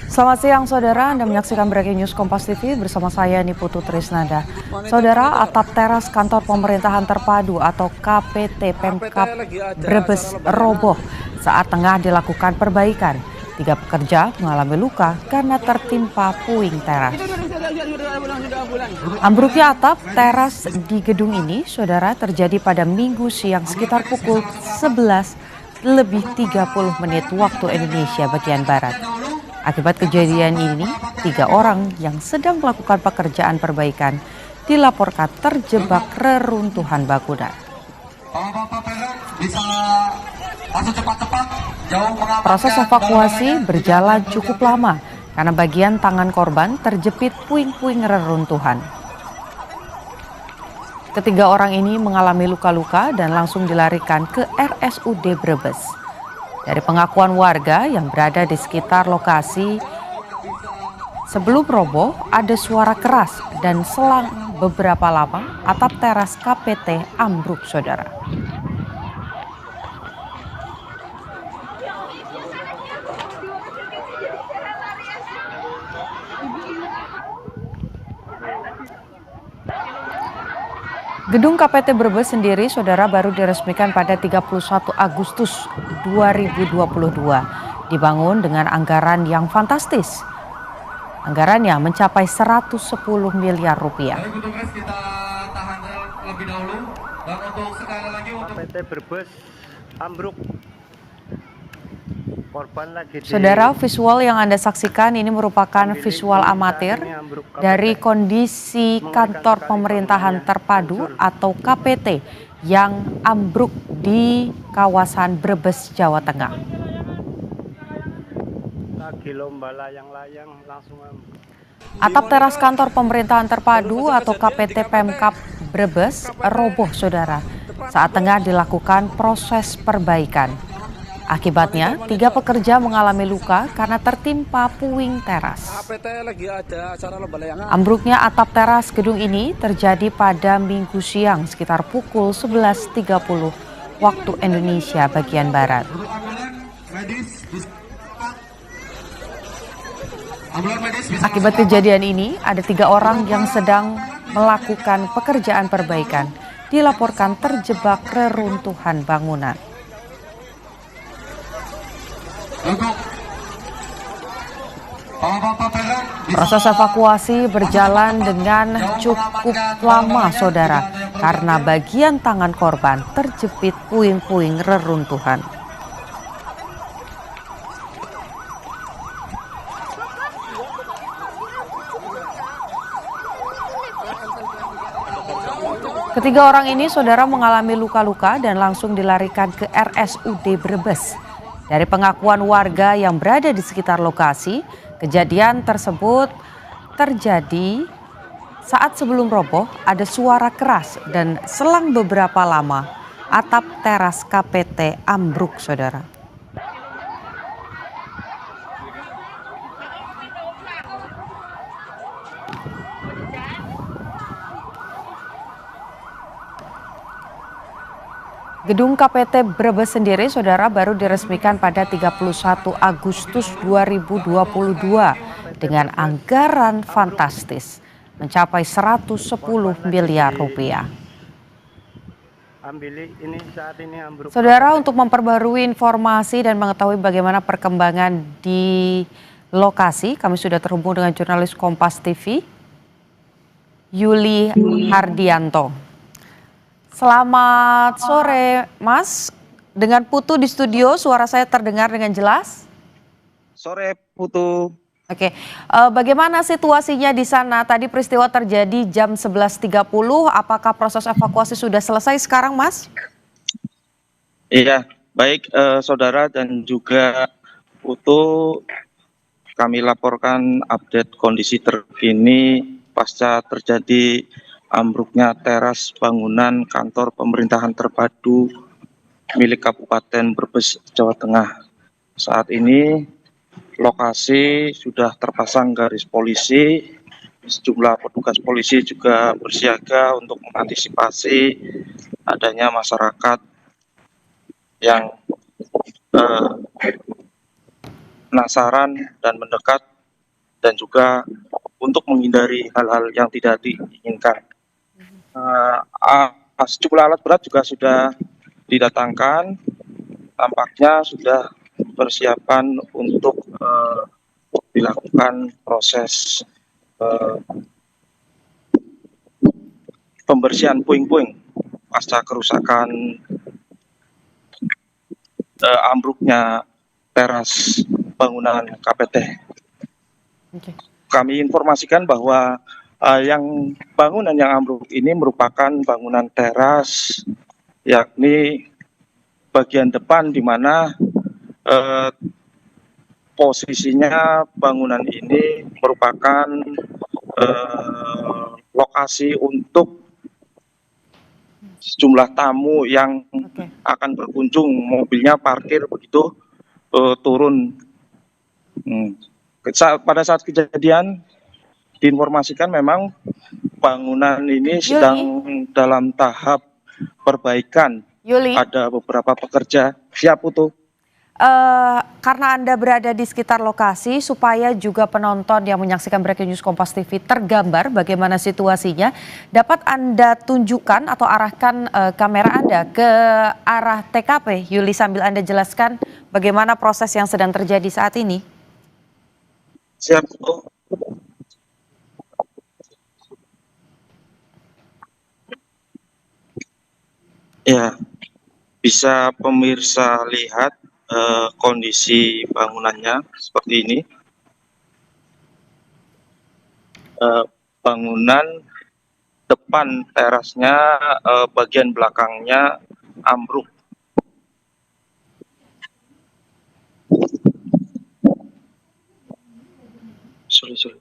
Selamat siang saudara, Anda menyaksikan Breaking News Kompas TV bersama saya Niputu Trisnanda. Saudara, atap teras kantor pemerintahan terpadu atau KPT Pemkab Brebes roboh saat tengah dilakukan perbaikan. 3 pekerja mengalami luka karena tertimpa puing teras. Ambruknya atap teras di gedung ini, saudara, terjadi pada Minggu siang sekitar pukul 11:30 waktu Indonesia bagian Barat. Akibat kejadian ini, 3 orang yang sedang melakukan pekerjaan perbaikan dilaporkan terjebak reruntuhan bangunan. Proses evakuasi berjalan cukup lama karena bagian tangan korban terjepit puing-puing reruntuhan. Ketiga orang ini mengalami luka-luka dan langsung dilarikan ke RSUD Brebes. Dari pengakuan warga yang berada di sekitar lokasi, sebelum roboh ada suara keras dan selang beberapa lama atap teras KPT ambruk, saudara. Gedung KPT Brebes sendiri, saudara, baru diresmikan pada 31 Agustus 2022. Dibangun dengan anggaran yang fantastis. Anggarannya mencapai 110 miliar rupiah. Kita tahan lebih dahulu. Dan untuk sekali lagi untuk KPT Brebes ambruk. Korban lagi di... Saudara, visual yang Anda saksikan ini merupakan visual amatir dari kondisi kantor pemerintahan terpadu atau KPT yang ambruk di kawasan Brebes, Jawa Tengah. Lagi lomba layang-layang langsung ambruk. Atap teras kantor pemerintahan terpadu atau KPT Pemkab Brebes roboh, saudara, saat tengah dilakukan proses perbaikan. Akibatnya, 3 pekerja mengalami luka karena tertimpa puing teras. Ambruknya atap teras gedung ini terjadi pada Minggu siang sekitar pukul 11:30 waktu Indonesia bagian Barat. Akibat kejadian ini, ada 3 orang yang sedang melakukan pekerjaan perbaikan dilaporkan terjebak reruntuhan bangunan. Proses evakuasi berjalan dengan cukup lama, saudara, karena bagian tangan korban terjepit puing-puing reruntuhan. Ketiga orang ini, saudara, mengalami luka-luka dan langsung dilarikan ke RSUD Brebes. Dari pengakuan warga yang berada di sekitar lokasi, kejadian tersebut terjadi saat sebelum roboh ada suara keras dan selang beberapa lama atap teras KPT ambruk, saudara. Gedung KPT Brebes sendiri, saudara, baru diresmikan pada 31 Agustus 2022 dengan anggaran fantastis mencapai 110 miliar rupiah. Saudara, untuk memperbarui informasi dan mengetahui bagaimana perkembangan di lokasi, kami sudah terhubung dengan jurnalis Kompas TV, Yuli Hardianto. Selamat sore, Mas. Dengan Putu di studio, suara saya terdengar dengan jelas? Sore, Putu. Oke, bagaimana situasinya di sana? Tadi peristiwa terjadi jam 11.30, apakah proses evakuasi sudah selesai sekarang, Mas? Iya, baik saudara dan juga Putu, kami laporkan update kondisi terkini pasca terjadi ambruknya teras bangunan kantor pemerintahan terpadu milik Kabupaten Brebes, Jawa Tengah. Saat ini lokasi sudah terpasang garis polisi, sejumlah petugas polisi juga bersiaga untuk mengantisipasi adanya masyarakat yang penasaran dan mendekat, dan juga untuk menghindari hal-hal yang tidak diinginkan. Sejumlah alat berat juga sudah didatangkan, tampaknya sudah persiapan untuk dilakukan proses pembersihan puing-puing pasca kerusakan ambruknya teras bangunan KPT. Oke. Kami informasikan bahwa yang bangunan yang ambruk ini merupakan bangunan teras, yakni bagian depan di mana posisinya bangunan ini merupakan lokasi untuk sejumlah tamu yang Oke. akan berkunjung, mobilnya parkir begitu turun. Pada saat kejadian diinformasikan memang bangunan ini sedang dalam tahap perbaikan. Yuli, Ada beberapa pekerja. Siap, Putu. karena Anda berada di sekitar lokasi, supaya juga penonton yang menyaksikan Breaking News Kompas TV tergambar bagaimana situasinya, dapat Anda tunjukkan atau arahkan kamera Anda ke arah TKP, Yuli, sambil Anda jelaskan bagaimana proses yang sedang terjadi saat ini. Siap, Putu. Ya, bisa pemirsa lihat kondisi bangunannya seperti ini. Bangunan depan terasnya bagian belakangnya ambruk. Sorry.